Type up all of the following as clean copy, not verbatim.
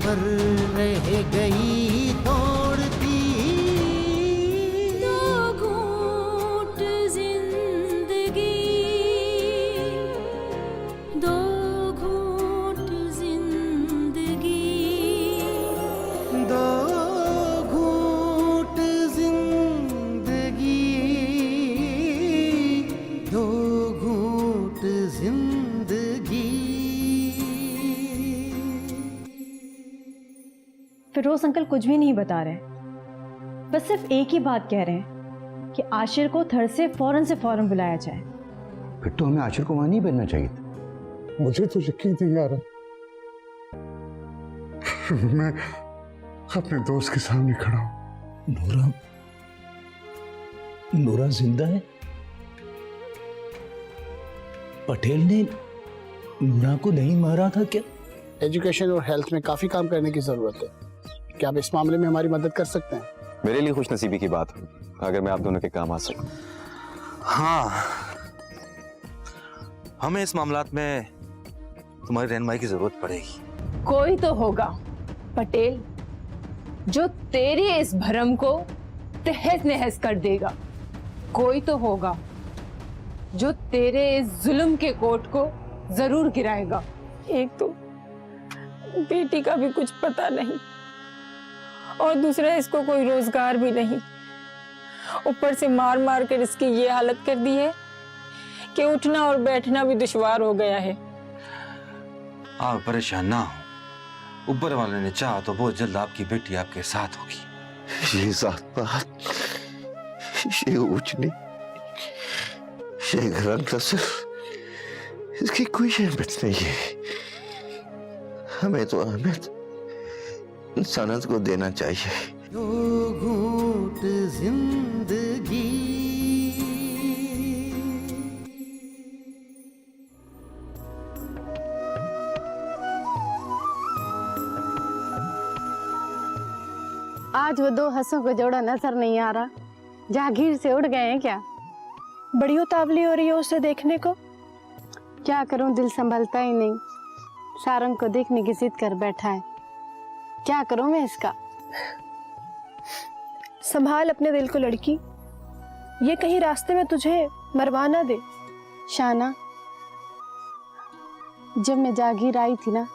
पर रह गई तोड़ती। दो घूंट जिंदगी, दो घूंट जिंदगी, दो घूंट जिंदगी, दो घूंट जिंदगी। फिरोज अंकल कुछ भी नहीं बता रहे, बस सिर्फ एक ही बात कह रहे हैं कि आशिर को थर से फौरन बुलाया जाए। फिर तो हमें आशिर को वहां नहीं भेजना चाहिए था। मुझे तो यकीन नहीं आ रहा, मैं अपने दोस्त के सामने खड़ा हूं। नूरा, नूरा जिंदा है? पटेल ने नूरा को नहीं मारा था क्या? एजुकेशन और हेल्थ में काफी काम करने की जरूरत है। क्या आप इस मामले में हमारी मदद कर सकते हैं? मेरे लिए खुशनसीबी की बात है अगर मैं आप दोनों के काम आ सकूं। हाँ, हमें इस मामलात में तुम्हारी रहनुमाई की जरूरत पड़ेगी। कोई तो होगा पटेल जो तेरी इस भरम को तहस नहस कर देगा। कोई तो होगा जो तेरे इस जुल्म के कोट को जरूर गिराएगा। एक तो बेटी का भी कुछ पता नहीं और दूसरा इसको कोई रोजगार भी नहीं, ऊपर से मार मार कर इसकी ये हालत कर दी है कि उठना और बैठना भी दुश्वार हो गया है। आप परेशान ना हो, ऊपर वाले ने चाहा तो बहुत जल्द आपकी बेटी आपके साथ होगी। ये जात पात, ये ऊंच नीच, ये रंग नस्ल, इसकी कोई अहमियत नहीं है। हमें तो अहमियत इंसानियत को देना चाहिए। दो घूंट जिंदगी। आज वो दो हंसों को जोड़ा नजर नहीं आ रहा, जागीर से उड़ गए हैं क्या? बड़ी उतावली हो रही है उसे देखने को। क्या करूं, दिल संभलता ही नहीं। सारंग को देखने की जिद कर बैठा है, क्या करूं मैं इसका? संभाल अपने दिल को लड़की, ये कहीं रास्ते में तुझे मरवा ना दे। शाना, जब मैं जागीर आई थी ना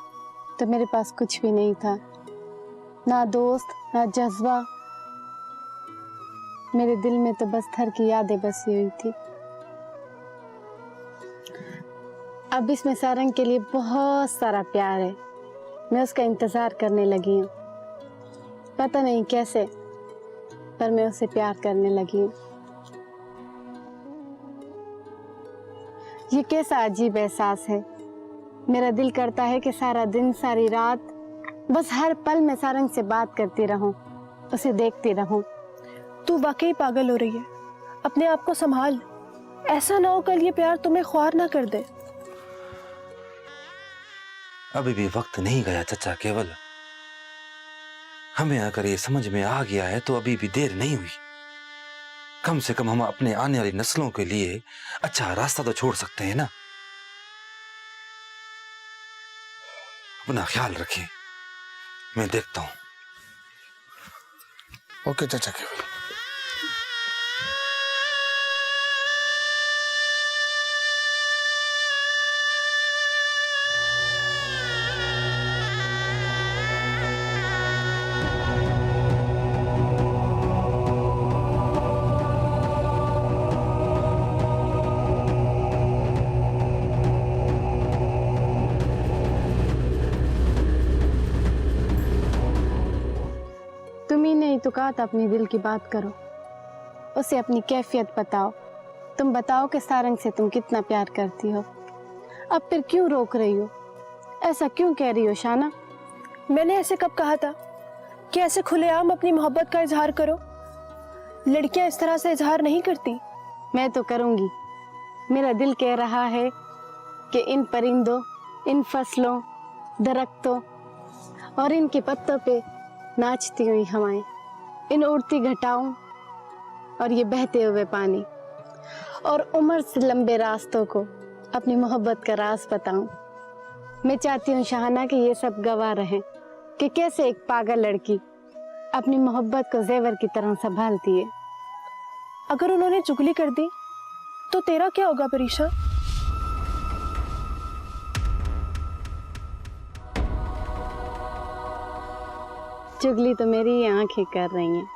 तो मेरे पास कुछ भी नहीं था, ना दोस्त ना जज्बा। मेरे दिल में तो बस थर की यादें बसी हुई थी। अब इसमें सारंग के लिए बहुत सारा प्यार है, मैं उसका इंतजार करने लगी हूँ। पता नहीं कैसे, पर मैं उसे प्यार करने लगी हूँ। ये कैसा अजीब एहसास है। मेरा दिल करता है कि सारा दिन सारी रात बस हर पल में सारंग से बात करती रहूं, उसे देखती रहूं। तू वाकई पागल हो रही है, अपने आप को संभाल। ऐसा ना हो कल ये प्यार तुम्हें ख्वार ना कर दे। अभी भी वक्त नहीं गया चचा, केवल हमें अगर ये समझ में आ गया है तो अभी भी देर नहीं हुई। कम से कम हम अपने आने वाली नस्लों के लिए अच्छा रास्ता तो छोड़ सकते हैं ना। अपना ख्याल रखें, मैं देखता हूं। ओके चाचा केवल। तो कहा था अपनी दिल की बात करो, उसे अपनी कैफियत बताओ। तुम बताओ कि सारंग से तुम कितना प्यार करती हो। अब फिर क्यों रोक रही हो? ऐसा क्यों कह रही हो शाना? मैंने ऐसे कब कहा था कि ऐसे खुलेआम अपनी मोहब्बत का इजहार करो? लड़कियां इस तरह से इजहार नहीं करती। मैं तो करूंगी। मेरा दिल कह रहा है कि इन परिंदों, इन फसलों, दरख्तों और इनके पत्तों पे नाचती हुई हवाएं, इन उड़ती घटाओं और ये बहते हुए पानी और उम्र से लंबे रास्तों को अपनी मोहब्बत का राज बताऊं। मैं चाहती हूँ शाहना कि ये सब गवाह रहें कि कैसे एक पागल लड़की अपनी मोहब्बत को जेवर की तरह संभालती है। अगर उन्होंने चुगली कर दी तो तेरा क्या होगा परीक्षा? चुगली तो मेरी ये आंखें कर रही हैं,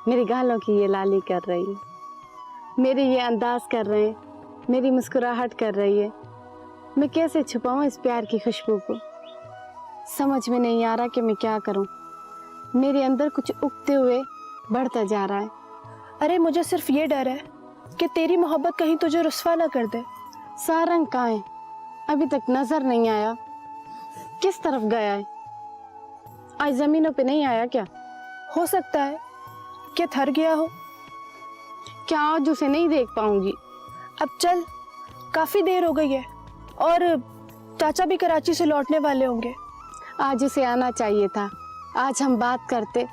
मेरी गालों की ये लाली कर रही है, मेरी ये अंदाज कर रहे हैं, मेरी मुस्कुराहट कर रही है। मैं कैसे छुपाऊं इस प्यार की खुशबू को? समझ में नहीं आ रहा कि मैं क्या करूं। मेरे अंदर कुछ उगते हुए बढ़ता जा रहा है। अरे मुझे सिर्फ ये डर है कि तेरी मोहब्बत कहीं तुझे रुस्वा ना कर दे। सारंग कहाँ है? अभी तक नजर नहीं आया। किस तरफ गया है? आज जमीनों पे नहीं आया क्या? हो सकता है कि थर गया हो। क्या आज उसे नहीं देख पाऊंगी? अब चल, काफी देर हो गई है और चाचा भी कराची से लौटने वाले होंगे। आज उसे आना चाहिए था। आज हम बात करते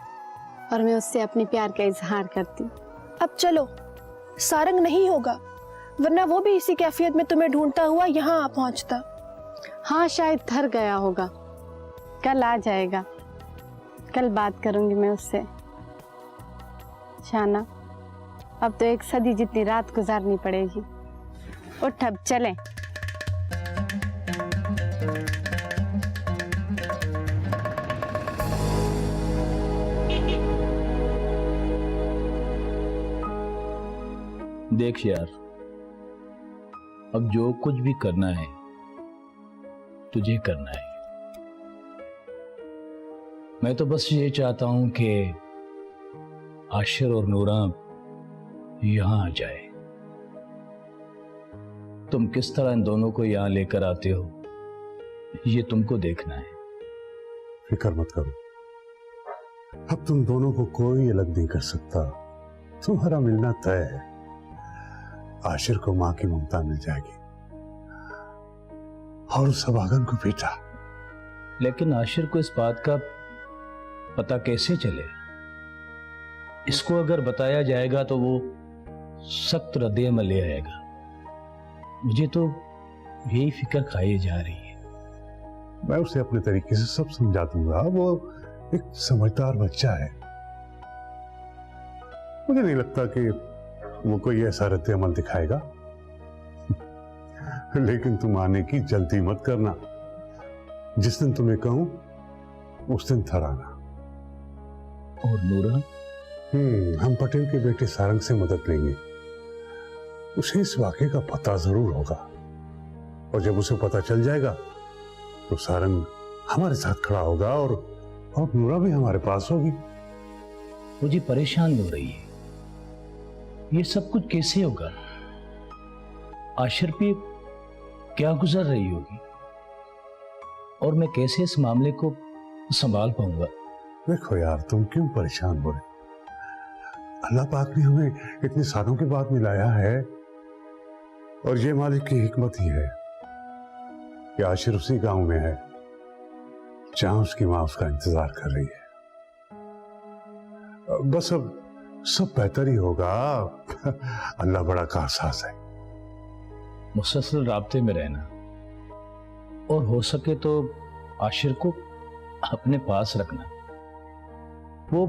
और मैं उससे अपनी प्यार का इजहार करती। अब चलो, सारंग नहीं होगा, वरना वो भी इसी कैफियत में तुम्हें ढूंढता हुआ यहाँ आ पहुंचता। हाँ, शायद थर गया होगा। कल आ जाएगा। कल बात करूंगी मैं उससे। शाना, अब तो 1 सदी जितनी रात गुजारनी पड़ेगी। उठ, अब चलें। देख यार, अब जो कुछ भी करना है तुझे करना है। मैं तो बस ये चाहता हूं कि आशिर और नूरा यहां आ जाए। तुम किस तरह इन दोनों को यहां लेकर आते हो ये तुमको देखना है। फिक्र मत करो, अब तुम दोनों को कोई अलग नहीं कर सकता। तुम्हारा मिलना तय है। आशिर को मां की ममता मिल जाएगी और उस अभागन को बेटा। लेकिन आशिर को इस बात का पता कैसे चले? इसको अगर बताया जाएगा तो वो सख्त रद्द-ए-अमल ले आएगा। मुझे तो यही फिक्र खाई जा रही है। मैं उसे अपने तरीके से सब समझा दूंगा। वो एक समझदार बच्चा है। मुझे नहीं लगता कि वो कोई ऐसा रद्द-ए-अमल दिखाएगा। लेकिन तुम आने की जल्दी मत करना। जिस दिन तुम्हें कहूं उस दिन थर आना। और नूरा? हम पटेल के बेटे सारंग से मदद लेंगे। उसे इस वाकये का पता जरूर होगा और जब उसे पता चल जाएगा तो सारंग हमारे साथ खड़ा होगा और नूरा भी हमारे पास होगी। मुझे परेशान हो रही है। ये सब कुछ कैसे होगा? आशिर पे क्या गुजर रही होगी और मैं कैसे इस मामले को संभाल पाऊंगा? देखो यार, तुम क्यों परेशान हो रहे? अल्लाह पाक ने हमें इतने सालों के बाद मिलाया है और ये मालिक की हिकमत ही है कि आशिर उसी गांव में है जहां उसकी मां उसका इंतजार कर रही है। बस अब सब बेहतर ही होगा। अल्लाह बड़ा कारसाज है। मुसलसल राब्ते में रहना और हो सके तो आशिर को अपने पास रखना। वो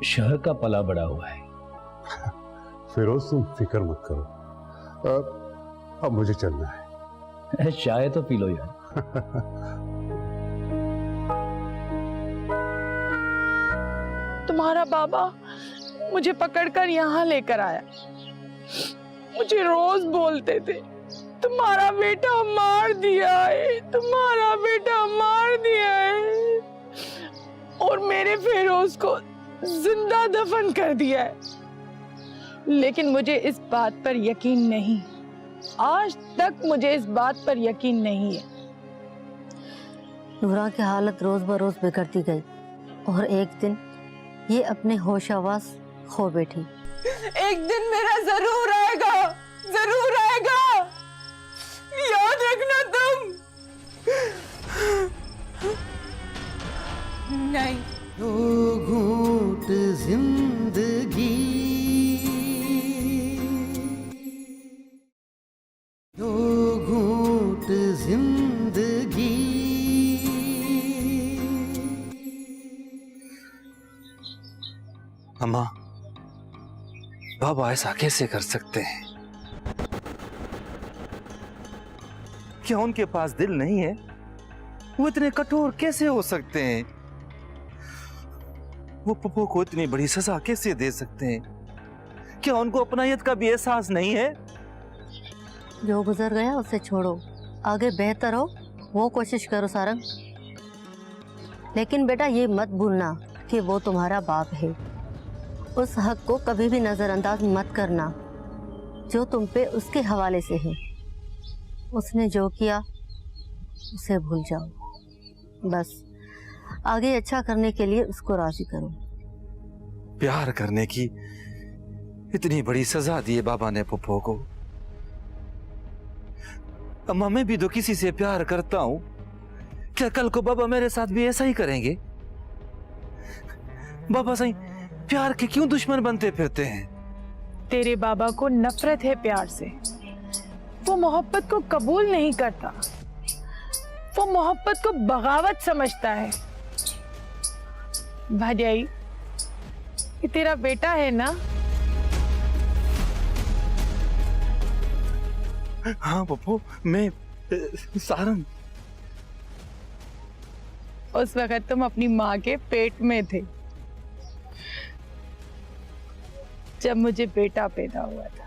शहर का पला बड़ा हुआ है। फिरोज, तुम फिक्र मत करो। अब मुझे चलना है। चाय तो पी लो यार। तुम्हारा बाबा मुझे पकड़कर यहाँ लेकर आया। मुझे रोज बोलते थे, तुम्हारा बेटा मार दिया है, तुम्हारा बेटा मार दिया है, और मेरे फिरोज को जिंदा दफन कर दिया है। लेकिन मुझे इस बात पर यकीन नहीं, आज तक मुझे इस बात पर यकीन नहीं है। नूरा की हालत रोज बरोज बिगड़ती गई और एक दिन ये अपने होश आवाज खो बैठी। एक दिन मेरा जरूर आएगा, जरूर आएगा, याद रखना तुम। नहीं, दो घूंट जिंदगी, दो घूंट जिंदगी, अम्मा, बाबा ऐसा कैसे कर सकते हैं? क्या उनके पास दिल नहीं है? वो इतने कठोर कैसे हो सकते हैं? वो पप्पू को इतनी बड़ी सजा कैसे दे सकते हैं? क्या उनको अपनायत का भी एहसास नहीं है? जो गुजर गया उसे छोड़ो, आगे बेहतर हो वो कोशिश करो सारंग। लेकिन बेटा ये मत भूलना कि वो तुम्हारा बाप है। उस हक को कभी भी नजरअंदाज मत करना जो तुम पे उसके हवाले से है। उसने जो किया उसे भूल जाओ, बस आगे अच्छा करने के लिए उसको राजी करो। प्यार करने की इतनी बड़ी सजा दी है बाबा ने पप्पू को। अम्मा, मैं भी तो किसी से प्यार करता हूं। क्या कल को बाबा मेरे साथ भी ऐसा ही करेंगे? बाबा सही प्यार के क्यों दुश्मन बनते फिरते हैं? तेरे बाबा को नफरत है प्यार से। वो मोहब्बत को कबूल नहीं करता, वो मोहब्बत को बगावत समझता है। भाजाई, ये तेरा बेटा है ना? हाँ पप्पू, मैं सारंग। उस वक्त तुम अपनी माँ के पेट में थे जब मुझे बेटा पैदा हुआ था।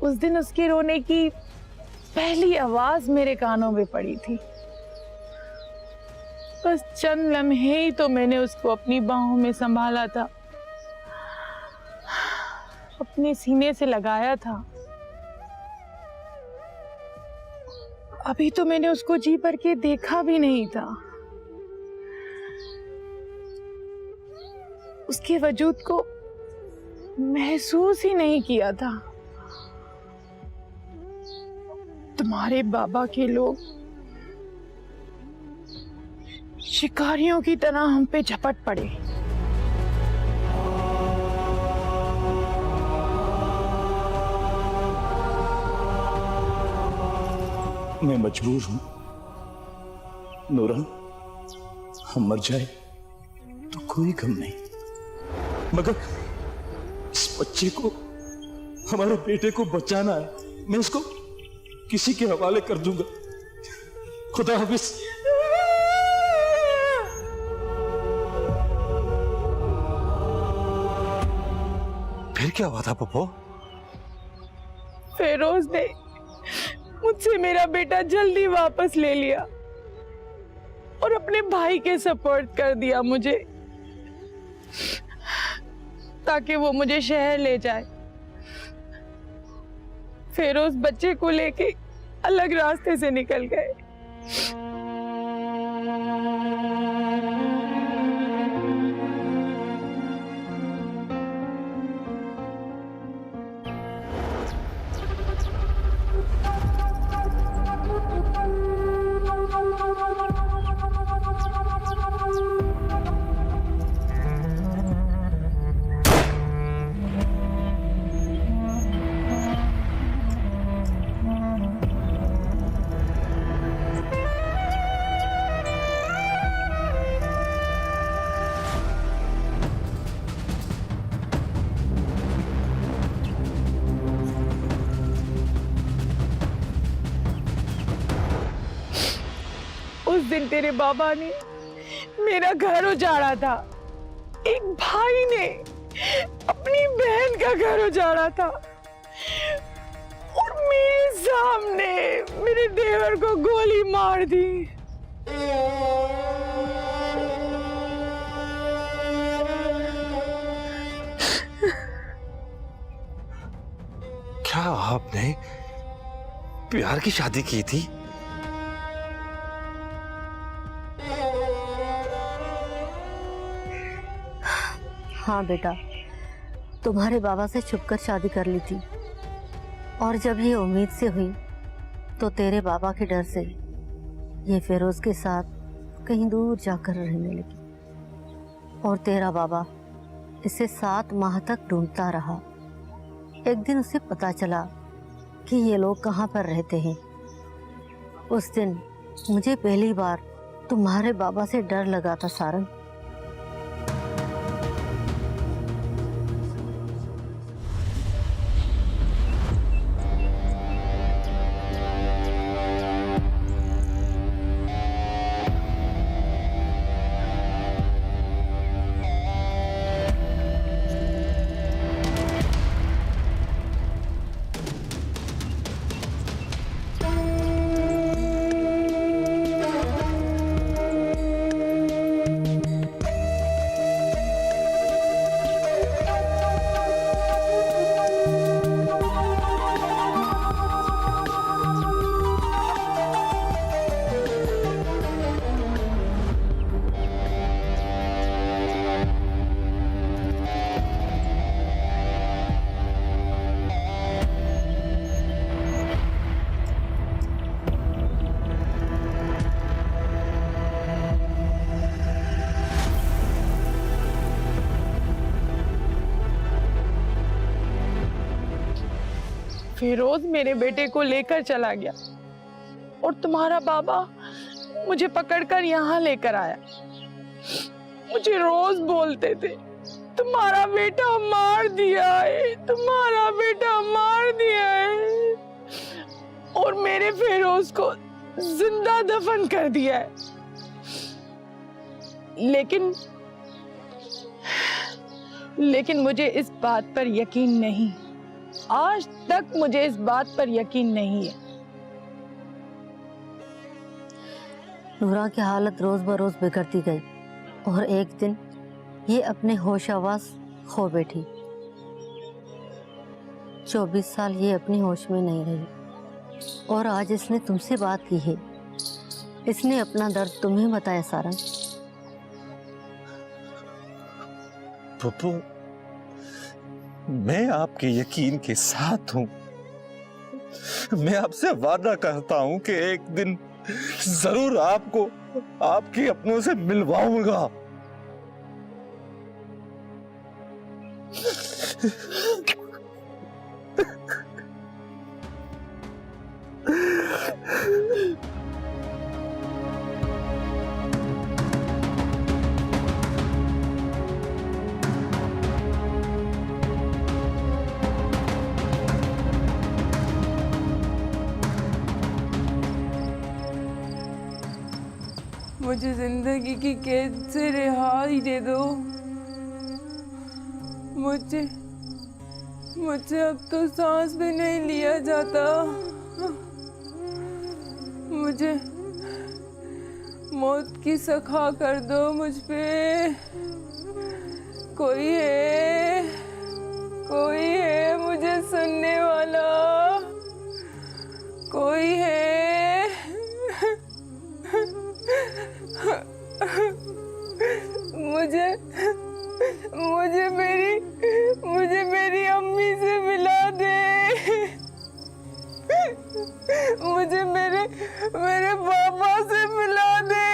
उस दिन उसके रोने की पहली आवाज मेरे कानों में पड़ी थी। बस चंद लम्हे ही तो मैंने उसको अपनी बाहों में संभाला था, अपने सीने से लगाया था। अभी तो मैंने उसको जी भर के देखा भी नहीं था। उसके वजूद को महसूस ही नहीं किया था। तुम्हारे बाबा के लोग शिकारियों की तरह हम पे झपट पड़े। मैं मजबूर हूं नूरन, हम मर जाए तो कोई गम नहीं, मगर इस बच्चे को, हमारे बेटे को बचाना है। मैं इसको किसी के हवाले कर दूंगा। खुदा हाफिज। फिर क्या हुआ था पप्पू? फेरोज ने मुझसे मेरा बेटा जल्दी वापस ले लिया और अपने भाई के सपोर्ट कर दिया मुझे, ताकि वो मुझे शहर ले जाए। फेरोज बच्चे को लेके अलग रास्ते से निकल गए। उस दिन तेरे बाबा ने मेरा घर उजाड़ा था। एक भाई ने अपनी बहन का घर उजाड़ा था और मेरे सामने मेरे देवर को गोली मार दी। क्या आपने प्यार की शादी की थी? हाँ बेटा, तुम्हारे बाबा से छुपकर शादी कर ली थी, और जब ये उम्मीद से हुई तो तेरे बाबा के डर से ये फेरोज के साथ कहीं दूर जाकर रहने लगी, और तेरा बाबा इसे 7 माह तक ढूंढता रहा। एक दिन उसे पता चला कि ये लोग कहाँ पर रहते हैं। उस दिन मुझे पहली बार तुम्हारे बाबा से डर लगा था सारंग। फिरोज मेरे बेटे को लेकर चला गया और तुम्हारा बाबा मुझे पकड़कर यहाँ लेकर आया। मुझे रोज बोलते थे तुम्हारा बेटा मार दिया है, तुम्हारा बेटा मार दिया है, और मेरे फिरोज को जिंदा दफन कर दिया है। लेकिन मुझे इस बात पर यकीन नहीं, आज तक मुझे इस बात पर यकीन नहीं है। नूरा की हालत रोज बरोज बिगड़ती गई और एक दिन ये अपने होश आवाज खो बैठी। 24 साल ये अपनी होश में नहीं रही और आज इसने तुमसे बात की है। इसने अपना दर्द तुम्हें बताया सारंग। पप्पू, मैं आपके यकीन के साथ हूं। मैं आपसे वादा करता हूं कि एक दिन जरूर आपको आपके अपनों से मिलवाऊंगा। मुझे जिंदगी की कैद से रिहाई दे दो। मुझसे अब तो सांस भी नहीं लिया जाता। मुझे मौत की सखा कर दो मुझ पे। कोई है मुझे सुनने वाला, कोई है। मुझे मेरी अम्मी से मिला दे। मुझे मेरे पापा से मिला दे।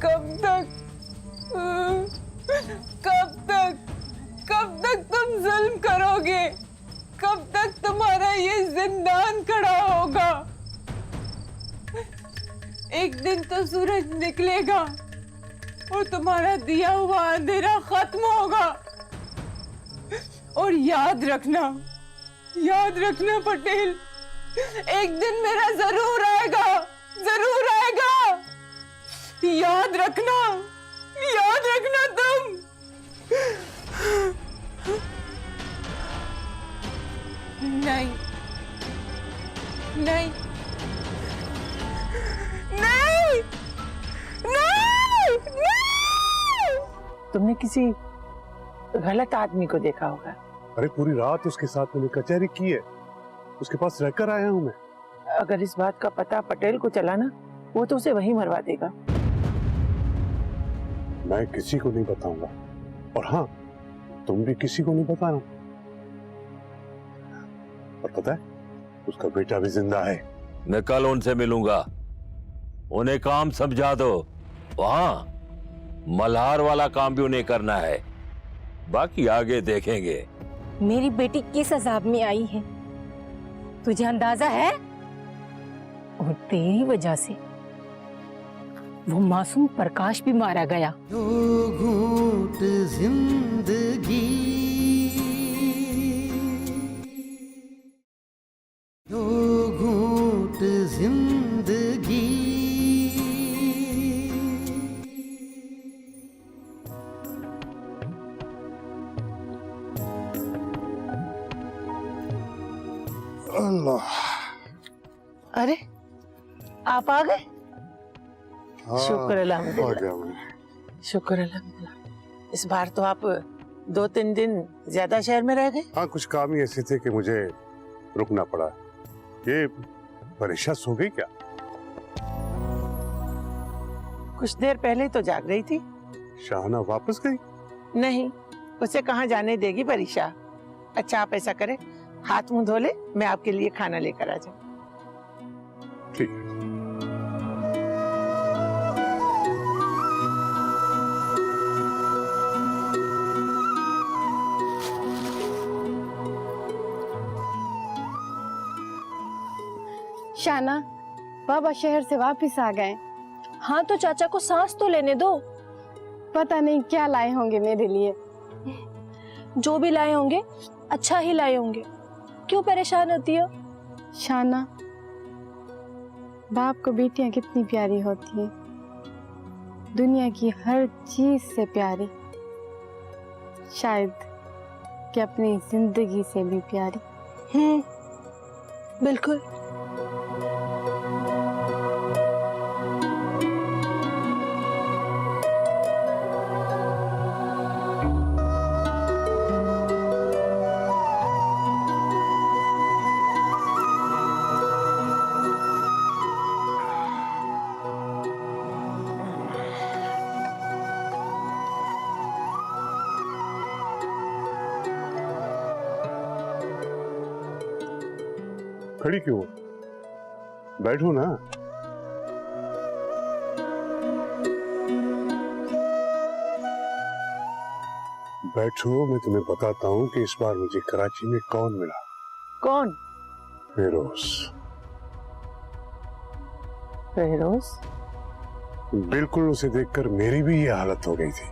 कब तक तुम जुल्म करोगे? कब तक तुम्हारा ये जिंदान खड़ा होगा? एक दिन तो सूरज निकलेगा और तुम्हारा दिया हुआ अंधेरा खत्म होगा। और याद रखना पटेल, एक दिन मेरा जरूर आएगा। याद रखना तुम। नहीं। तुमने किसी गलत आदमी को देखा होगा। अरे पूरी रात उसके साथ मैंने कचहरी की है, उसके पास रहकर आया हूं मैं। अगर इस बात का पता पटेल को चला ना, वो तो उसे वहीं मरवा देगा। मैं किसी को नहीं बताऊंगा, और हाँ, तुम भी किसी को नहीं बताना। और पता है, उसका बेटा भी जिंदा है। मैं कल उनसे मिलूंगा, उन्हें काम समझा दो। वहां मल्हार वाला काम भी उन्हें करना है, बाकी आगे देखेंगे। मेरी बेटी किस अजाब में आई है तुझे अंदाजा है? और तेरी वजह से वो मासूम प्रकाश भी मारा गया। दो घूंट जिंदगी, दो घूंट जिंदगी। अल्लाह। अरे आप आ गए? हाँ, शुक्र आ अल्हम्दुलिल्लाह। गया मैं। शुक्र अल्हम्दुलिल्लाह। इस बार तो आप 2-3 दिन ज्यादा शहर में रह गए। हाँ, कुछ काम ही ऐसे थे कि मुझे रुकना पड़ा। ये परेशान सो गई क्या? कुछ देर पहले तो जाग रही थी। शाहना वापस गई? नहीं, उसे कहाँ जाने देगी परीक्षा। अच्छा, आप ऐसा करें, हाथ मुंह धो ले, मैं आपके लिए खाना लेकर आ जाऊं। ठीक है। शाना, बाबा शहर से वापस आ गए। हाँ तो चाचा को सांस तो लेने दो। पता नहीं क्या लाए होंगे मेरे लिए। जो भी लाए होंगे अच्छा ही लाए होंगे, क्यों परेशान होती हो? शाना, बाप को बेटियां कितनी प्यारी होती हैं, दुनिया की हर चीज से प्यारी, शायद कि अपनी जिंदगी से भी प्यारी। बिल्कुल। खड़ी क्यों? बैठो ना। बैठो, मैं तुम्हें बताता हूँ कि इस बार मुझे कराची में कौन मिला। कौन? फेरोज। फेरोज? बिल्कुल, उसे देखकर मेरी भी ये हालत हो गई थी।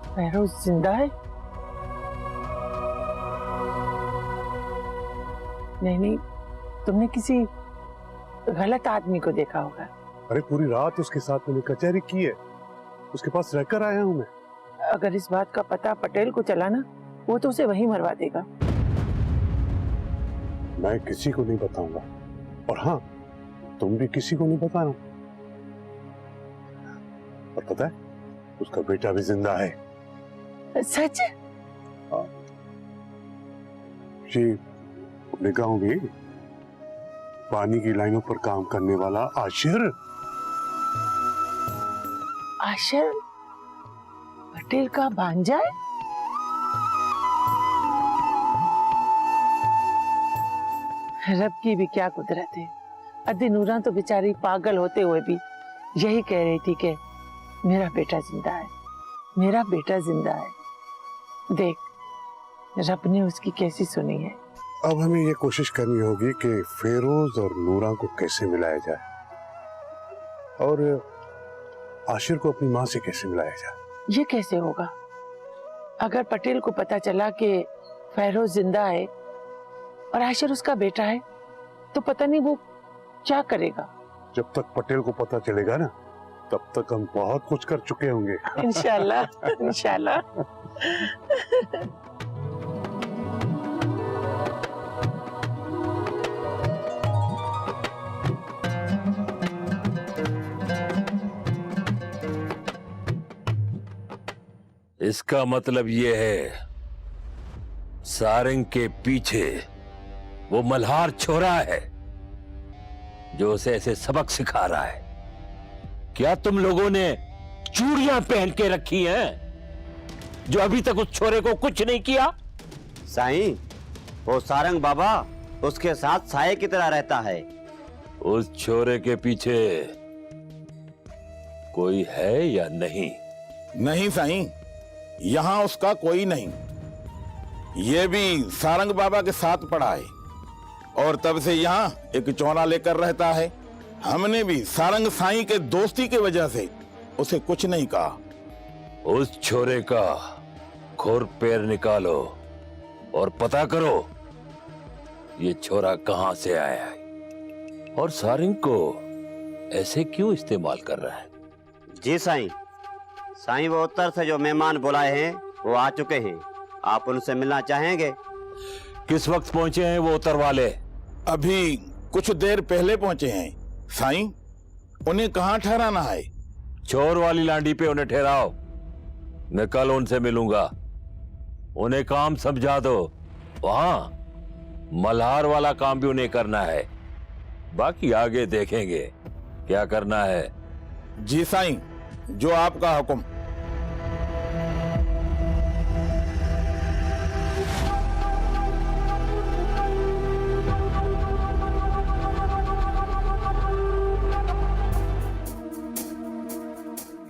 फेरोज जिंदा है? नहीं, तुमने किसी गलत आदमी को देखा होगा। अरे पूरी रात उसके साथ मैंने कचहरी की है, उसके पास रहकर आया हूं मैं। अगर इस बात का पता पटेल को चला ना, वो तो उसे वहीं मरवा देगा। मैं किसी को नहीं बताऊंगा, और हाँ, तुम भी किसी को नहीं बताना। और पता है, उसका बेटा भी जिंदा है। सच? जी, गाँव में पानी की लाइनों पर काम करने वाला आशिर। आशिर पटेल का भांजा है? रब की भी क्या कुदरत है। अद्दी नूरा तो बेचारी पागल होते हुए भी यही कह रही थी कि मेरा बेटा जिंदा है, मेरा बेटा जिंदा है। देख रब ने उसकी कैसी सुनी है। अब हमें ये कोशिश करनी होगी कि फेरोज और नूरा को कैसे मिलाया जाए, और आशिर को अपनी माँ से कैसे मिलाया जाए। ये कैसे होगा? अगर पटेल को पता चला कि फेरोज जिंदा है और आशिर उसका बेटा है, तो पता नहीं वो क्या करेगा। जब तक पटेल को पता चलेगा ना, तब तक हम बहुत कुछ कर चुके होंगे। इंशाल्लाह, इंशाल्लाह। इसका मतलब ये है, सारंग के पीछे वो मल्हार छोरा है जो उसे ऐसे सबक सिखा रहा है। क्या तुम लोगों ने चूड़ियां पहन के रखी हैं जो अभी तक उस छोरे को कुछ नहीं किया? साईं, वो सारंग बाबा उसके साथ साये की तरह रहता है। उस छोरे के पीछे कोई है या नहीं? नहीं साईं, यहाँ उसका कोई नहीं। ये भी सारंग बाबा के साथ पड़ा है और तब से यहाँ एक चौरा लेकर रहता है। हमने भी सारंग साईं के दोस्ती की वजह से उसे कुछ नहीं कहा। उस छोरे का खुर पैर निकालो और पता करो ये छोरा कहां से आया है और सारंग को ऐसे क्यों इस्तेमाल कर रहा है। जी साईं, साईं वो उत्तर से जो मेहमान बुलाए हैं वो आ चुके हैं, आप उनसे मिलना चाहेंगे? किस वक्त पहुंचे हैं वो उत्तर वाले? अभी कुछ देर पहले पहुंचे हैं साईं। उन्हें कहाँ ठहराना है? चोर वाली लांडी पे उन्हें ठहराओ, मैं कल उनसे मिलूंगा। उन्हें काम समझा दो। वहां मल्हार वाला काम भी उन्हें करना है, बाकी आगे देखेंगे क्या करना है। जी साईं, जो आपका हुक्म।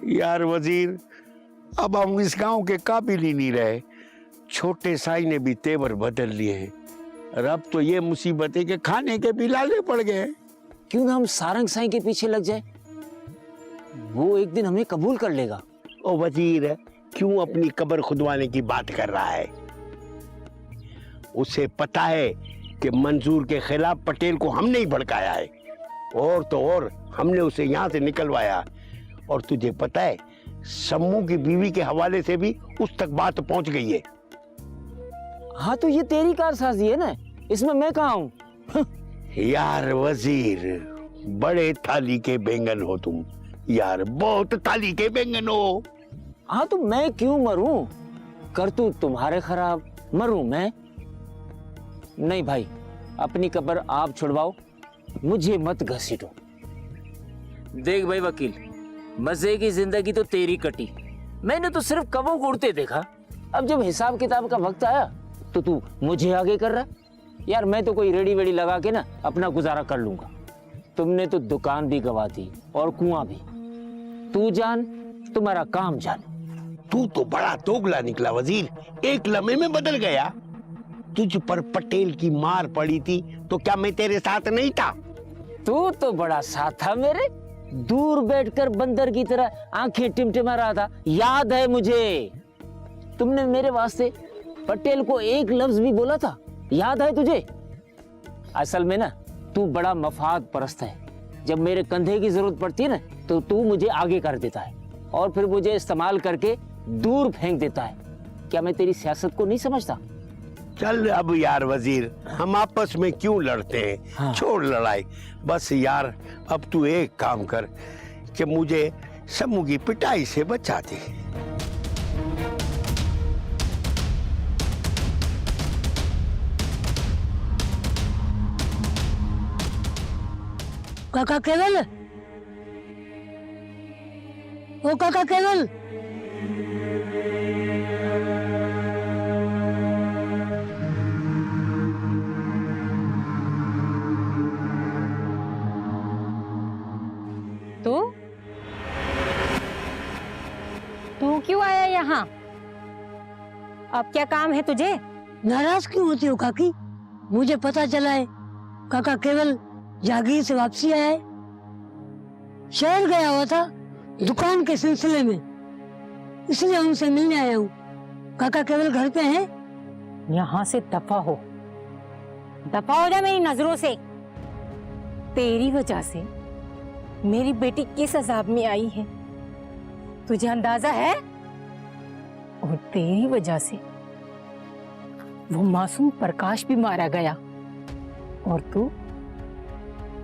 यार वजीर, अब हम इस गांव के काबिल ही नहीं रहे। छोटे साई ने भी तेवर बदल लिए हैं और अब तो ये मुसीबत है कि खाने के भी लाले पड़ गए। क्यों ना हम सारंग साईं के पीछे लग जाए, वो एक दिन हमें कबूल कर लेगा। ओ वजीर, क्यों अपनी कब्र खुदवाने की बात कर रहा है? उसे पता है कि मंजूर के खिलाफ पटेल को हमने ही भड़काया है, और तो और हमने उसे यहाँ से निकलवाया। और तुझे पता है, सम्मू की बीवी के हवाले से भी उस तक बात पहुंच गई है। हाँ तो ये तेरी कारसाजी है ना, इसमें मैं कहाँ हूँ? यार वजीर, बड़े थाली के बैंगन हो तुम यार, बहुत थाली के बैंगन हो। हाँ तो मैं क्यों मरूं? करतूत तुम्हारे खराब, मरूं मैं? नहीं भाई, अपनी कब्र आप छुड़वाओ, मुझे मत घसीटो। देख भाई वकील, मजे की जिंदगी तो तेरी कटी, मैंने तो सिर्फ कबों को उड़ते देखा। अब जब हिसाब किताब का वक्त आया तो तू मुझे आगे कर रहा। यार मैं तो कोई रेडी वेडी लगा के ना अपना गुजारा कर लूंगा। तुमने तो दुकान भी गवा दी और कुआं भी। तू जान, तुम्हारा काम जान। तू तो बड़ा दोगला निकला वजीर, एक लम्हे में बदल गया। तुझ पर पटेल की मार पड़ी थी तो क्या मैं तेरे साथ नहीं था? तू तो बड़ा साथ था मेरे, दूर बैठकर बंदर की तरह आंखें टिमटिमा रहा था, याद है मुझे। तुमने मेरे वास्ते पटेल को एक लफ्ज भी बोला था, याद है तुझे? असल में ना तू बड़ा मफाद परस्त है। जब मेरे कंधे की जरूरत पड़ती है ना तो तू मुझे आगे कर देता है और फिर मुझे इस्तेमाल करके दूर फेंक देता है। क्या मैं तेरी सियासत को नहीं समझता? चल अब यार वजीर, हम आपस में क्यों लड़ते हैं? हाँ। छोड़ लड़ाई। बस यार अब तू एक काम कर कि मुझे सम्मू की पिटाई से बचा दे। काका केवल, ओ काका केवल, तू क्यों आया यहाँ? अब क्या काम है तुझे? नाराज क्यों होती हो काकी? मुझे पता चला है काका केवल जागीर से वापसी आया है। शहर गया हुआ था दुकान के सिलसिले में, इसलिए उनसे मिलने आया हूँ। काका केवल घर पे हैं? यहाँ से दफा हो, दफा हो जा मेरी नजरों से। तेरी वजह से मेरी बेटी किस अजाब में आई है तुझे अंदाजा है? और तेरी वजह से वो मासूम प्रकाश भी मारा गया और तू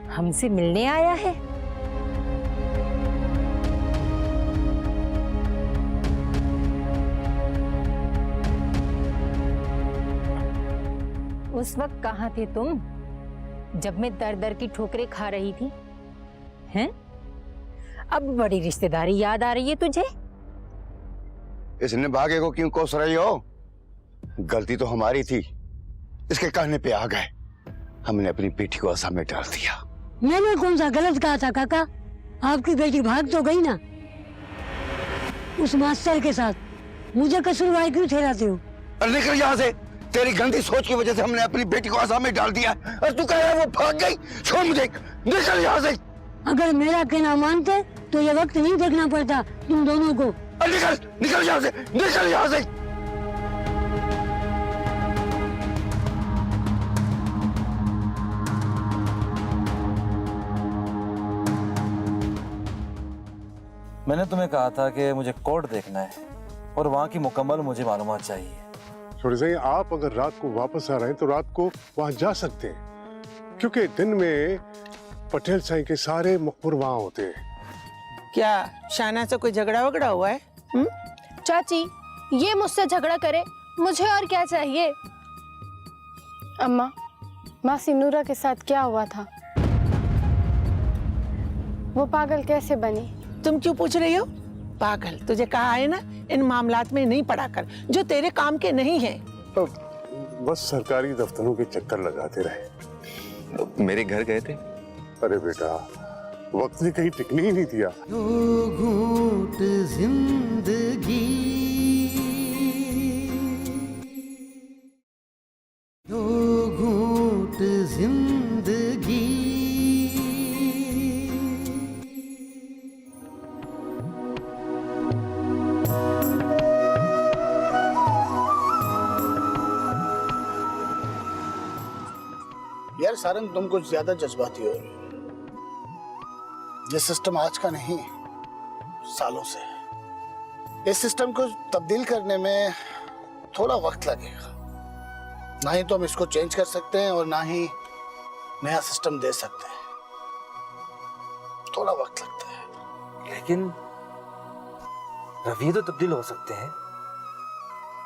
हमसे मिलने आया है। उस वक्त कहाँ थे तुम जब मैं दर दर की ठोकरें खा रही थी? हैं? अब बड़ी रिश्तेदारी याद आ रही है तुझे? इसने भागे को क्यों कोस रही हो? गलती तो हमारी थी, इसके कहने पे आ गए, हमने अपनी बेटी को असा में डाल दिया। मैंने कौन सा गलत कहा था काका? आपकी बेटी भाग तो गई ना उस मास्टर के साथ, मुझे कसूरवार क्यों ठहराते हो? निकल यहाँ से, तेरी गंदी सोच की वजह से हमने अपनी बेटी को असा में डाल दिया और तू कह रहा है वो भाग गई? छोड़ मुझे, निकल यहाँ से। अगर मेरा कहना मानते तो ये वक्त नहीं देखना पड़ता तुम दोनों को। निकल, निकल यहाँ से, निकल यहाँ से। मैंने तुम्हें कहा था कि मुझे कोर्ट देखना है और वहाँ की मुकम्मल मुझे मालूमात चाहिए। छोटे साईं, आप अगर रात को वापस आ रहे हैं तो रात को वहाँ जा सकते हैं, क्योंकि दिन में पटेल साईं के सारे मकबूर वहाँ होते हैं। क्या शाना से कोई झगड़ा वगड़ा हुआ है? चाची, ये मुझसे झगड़ा करे, मुझे और क्या चाहिए? अम्मा, मासी नूरा के साथ क्या हुआ था? वो पागल कैसे बनी? तुम क्यों पूछ रही हो? पागल, तुझे कहा है ना इन मामलात में नहीं पड़ा कर जो तेरे काम के नहीं है। तो बस सरकारी दफ्तरों के चक्कर लगाते रहे। मेरे घर गए थे? अरे बेटा, वक्त ने कहीं टिकने ही नहीं दिया। दो घूंट जिंदगी, दो घूंट जिंदगी, सारंग तुम कुछ ज्यादा जज्बाती हो रही हो। ये सिस्टम आज का नहीं, सालों से है। इस सिस्टम को तब्दील करने में थोड़ा वक्त लगेगा। ना ही तो हम इसको चेंज कर सकते हैं और ना ही नया सिस्टम दे सकते हैं। थोड़ा वक्त लगता है। लेकिन रवैये तो तब्दील हो सकते हैं,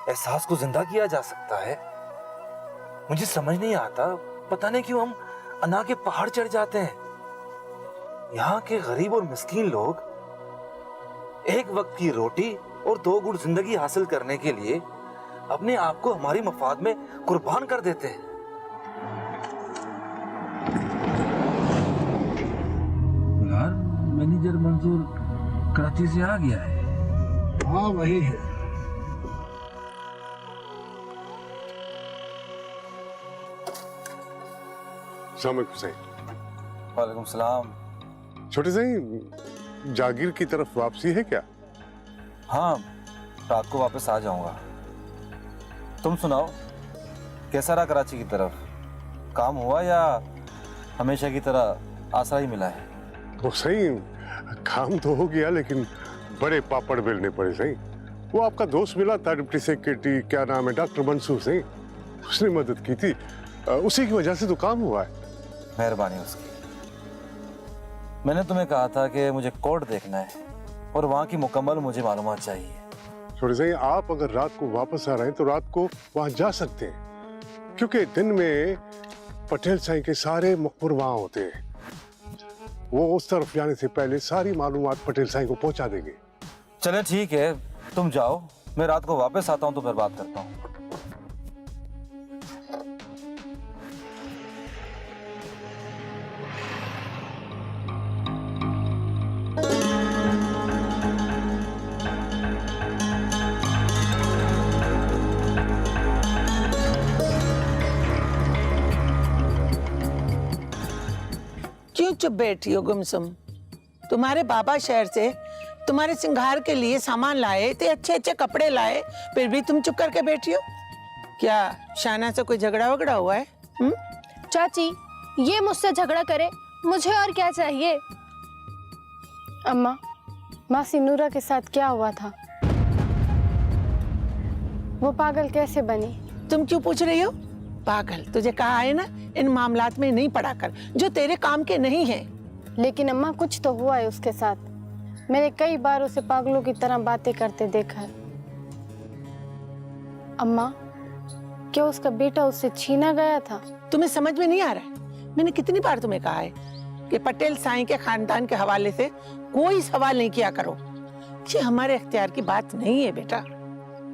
एहसास को जिंदा किया जा सकता है। मुझे समझ नहीं आता, पता नहीं क्यों हम अना के पहाड़ चढ़ जाते हैं। यहाँ के गरीब और मिस्कीन लोग एक वक्त की रोटी और 2 गुण जिंदगी हासिल करने के लिए अपने आप को हमारी मफाद में कुर्बान कर देते हैं। यार, मैनेजर मंसूर कराची से आ गया है। हाँ वही है। वालेकुम सलाम। छोटे साईं, जागीर की तरफ वापसी है क्या? हाँ, रात को वापस आ जाऊंगा। तुम सुनाओ, कैसा रहा कराची की तरफ? काम हुआ या हमेशा की तरह आसरा ही मिला है? वो सही, काम तो हो गया लेकिन बड़े पापड़ बेलने पड़े सही। वो आपका दोस्त मिला था, डिप्टी सेक्रेटरी, क्या नाम है, डॉक्टर मंसूर सही, उसने मदद की थी, उसी की वजह से तो काम हुआ है। मेहरबानी उसकी। मैंने तुम्हें कहा था कि मुझे कोर्ट देखना है और वहाँ की मुकम्मल मुझे मालूमात चाहिए। छोटे साईं, आप अगर रात को वापस आ रहे हैं तो रात को वहाँ जा सकते हैं, क्योंकि दिन में पटेल साईं के सारे मकबूर वहाँ होते हैं। वो उस तरफ जाने से पहले सारी मालूमात पटेल साईं को पहुँचा देंगे। चले ठीक है, तुम जाओ, मैं रात को वापस आता हूँ तो फिर बात करता हूँ। क्यों चुप बैठी हो गुमसुम? तुम्हारे बाबा शहर से तुम्हारे सिंगार के लिए सामान लाए थे, अच्छे अच्छे कपड़े लाए, फिर भी तुम चुप करके बैठी हो। क्या शाना से कोई झगड़ा वगड़ा हुआ है? चाची, ये मुझसे झगड़ा करे, मुझे और क्या चाहिए? अम्मा, मासी नूरा के साथ क्या हुआ था? वो पागल कैसे बनी? तुम क्यों पूछ रही हो? पागल, तुझे कहा है ना इन मामलात में नहीं पड़ा कर, जो तेरे काम के नहीं है। लेकिन अम्मा, कुछ तो हुआ है उसके साथ। मैंने कई बार उसे पागलों की तरह बातें करते देखा है। अम्मा, क्या उसका बेटा उससे छीना गया था? तुम्हें समझ में नहीं आ रहा है? मैंने कितनी बार तुम्हें कहा है कि पटेल साईं के खानदान के हवाले से कोई सवाल नहीं किया करो। ये हमारे इख्तियार की बात नहीं है बेटा।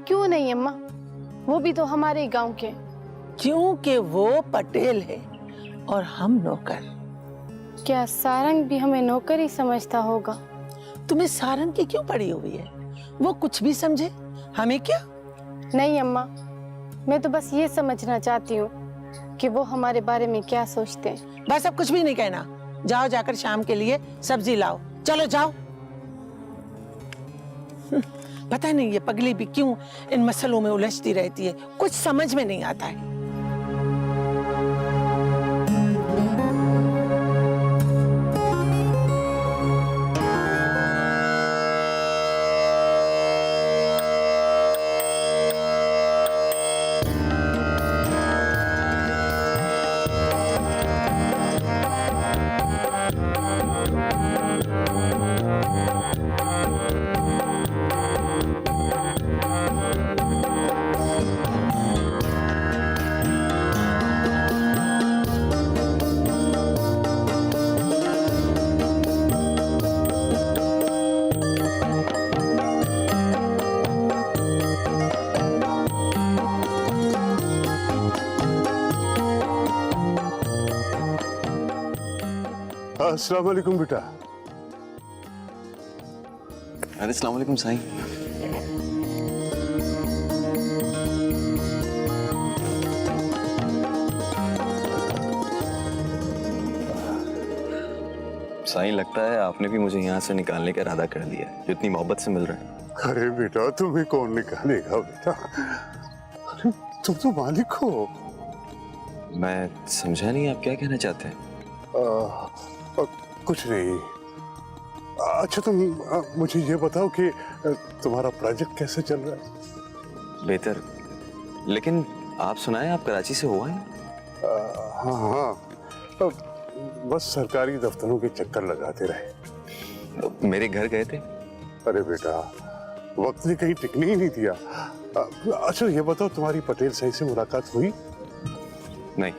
क्यों नहीं अम्मा? वो भी तो हमारे गांव के। क्योंकि वो पटेल है और हम नौकर। क्या सारंग भी हमें नौकर ही समझता होगा? तुम्हें सारंग की क्यों पड़ी हुई है? वो कुछ भी समझे, हमें क्या? नहीं अम्मा, मैं तो बस ये समझना चाहती हूँ कि वो हमारे बारे में क्या सोचते हैं। बस अब कुछ भी नहीं कहना। जाओ, जाकर शाम के लिए सब्जी लाओ। चलो जाओ। पता नहीं ये पगली भी क्यों इन मसलों में उलझती रहती है, कुछ समझ में नहीं आता है। अस्सलाम वालेकुम बेटा। अरे अस्सलाम वालेकुम साईं। साईं, लगता है आपने भी मुझे यहाँ से निकालने का इरादा कर लिया है, जो इतनी मोहब्बत से मिल रहा है। अरे बेटा, तुम्हें कौन निकालेगा बेटा? अरे तुम तो मालिक हो। मैं समझा नहीं, आप क्या कहना चाहते हैं? कुछ नहीं। अच्छा तुम मुझे ये बताओ कि तुम्हारा प्रोजेक्ट कैसे चल रहा है? बेहतर, लेकिन आप सुनाएं, आप कराची से हुआ है? हाँ, बस सरकारी दफ्तरों के चक्कर लगाते रहे। मेरे घर गए थे? अरे बेटा, वक्त ने कहीं टिकने ही नहीं दिया। अच्छा ये बताओ, तुम्हारी पटेल साई से मुलाकात हुई? नहीं।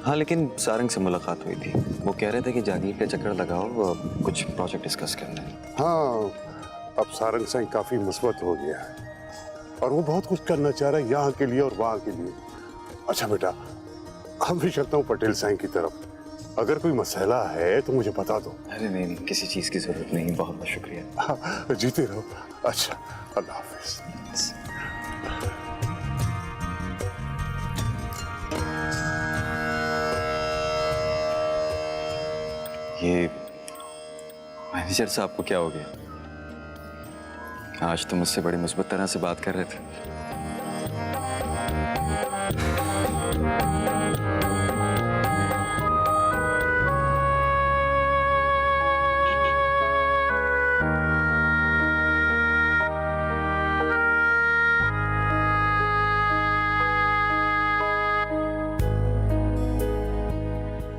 हाँ, लेकिन सारंग से मुलाकात हुई थी। वो कह रहे थे कि जागीर का चक्कर लगाओ, कुछ प्रोजेक्ट डिस्कस करना है। हाँ, अब सारंग साई काफी मुस्बत हो गया है और वो बहुत कुछ करना चाह रहा है, यहाँ के लिए और वहाँ के लिए। अच्छा बेटा, हम भी चलता हूँ पटेल साई की तरफ। अगर कोई मसला है तो मुझे बता दो। अरे नहीं, किसी चीज की जरूरत नहीं, बहुत बहुत शुक्रिया। हाँ, जीते रहो। अच्छा, अल्लाह हाफिज। ये मैनेजर साहब को क्या हो गया? आज तो मुझसे बड़ी मुस्बत तरह से बात कर रहे थे।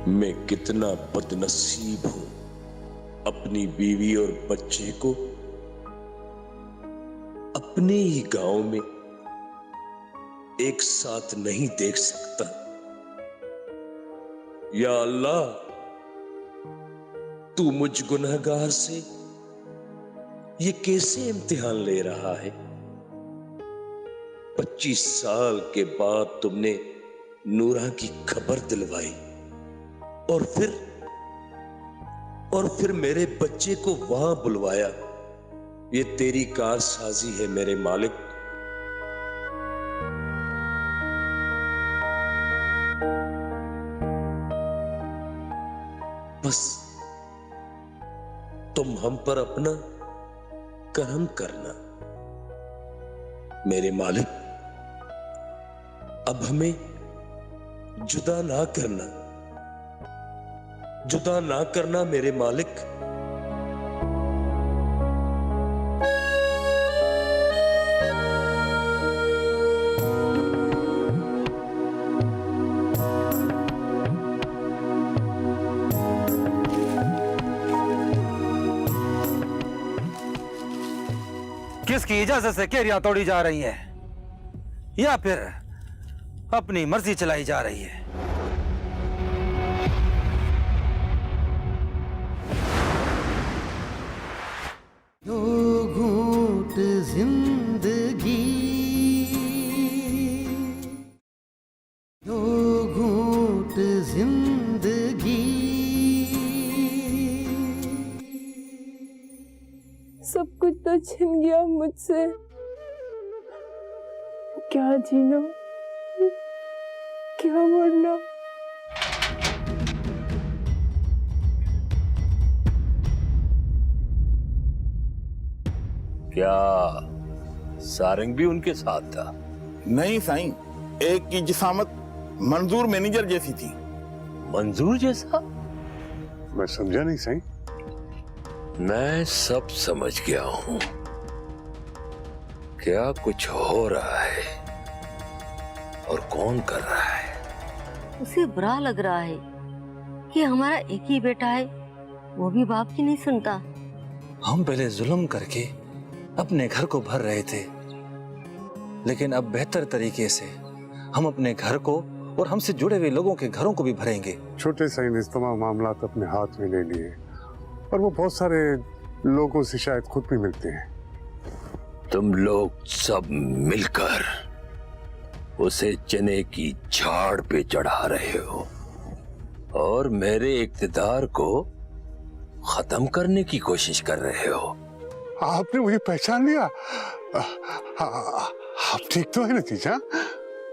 मैं कितना बदनसीब हूं, अपनी बीवी और बच्चे को अपने ही गांव में एक साथ नहीं देख सकता। या अल्लाह, तू मुझ गुनहगार से ये कैसे इम्तिहान ले रहा है? 25 साल के बाद तुमने नूरा की खबर दिलवाई और फिर मेरे बच्चे को वहां बुलवाया। ये तेरी कारसाजी है मेरे मालिक। बस तुम हम पर अपना करम करना मेरे मालिक। अब हमें जुदा ना करना, जुदा ना करना मेरे मालिक। किसकी इजाजत से केरियां तोड़ी जा रही हैं या फिर अपनी मर्जी चलाई जा रही है? दो घूंट जिंदगी, दो घूंट जिंदगी। सब कुछ तो छिन गया मुझसे, क्या जीना, क्या मरना। क्या सारंग भी उनके साथ था? नहीं साईं, एक की जिसामत मंजूर मैनेजर जैसी थी। मंजूर जैसा? मैं समझा नहीं साईं। मैं सब समझ गया हूं। क्या कुछ हो रहा है और कौन कर रहा है? उसे बुरा लग रहा है कि हमारा एक ही बेटा है, वो भी बाप की नहीं सुनता। हम पहले जुल्म करके अपने घर को भर रहे थे, लेकिन अब बेहतर तरीके से हम अपने घर को और हमसे जुड़े हुए लोगों के घरों को भी भरेंगे। छोटे साईं ने तमाम मामला अपने हाथ में ले लिए और वो बहुत सारे लोगों से शायद खुद भी मिलते हैं। तुम लोग सब मिलकर उसे चने की झाड़ पे चढ़ा रहे हो और मेरे इक्तिदार को खत्म करने की कोशिश कर रहे हो। आपने मुझे पहचान लिया? आप ठीक तो है नतीजा?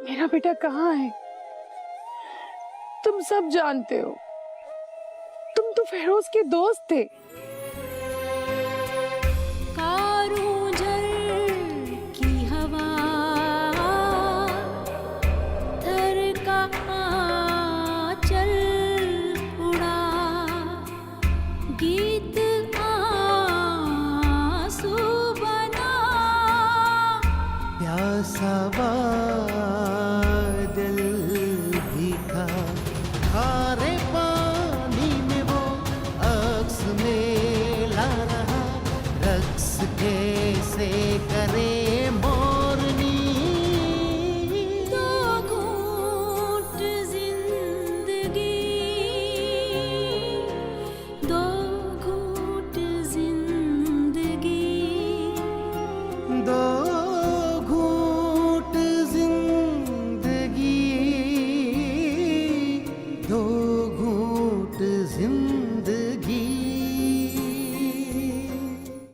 मेरा बेटा कहाँ है? तुम सब जानते हो, तुम तो फेरोज के दोस्त थे। की हवा थर का रक्स कैसे करे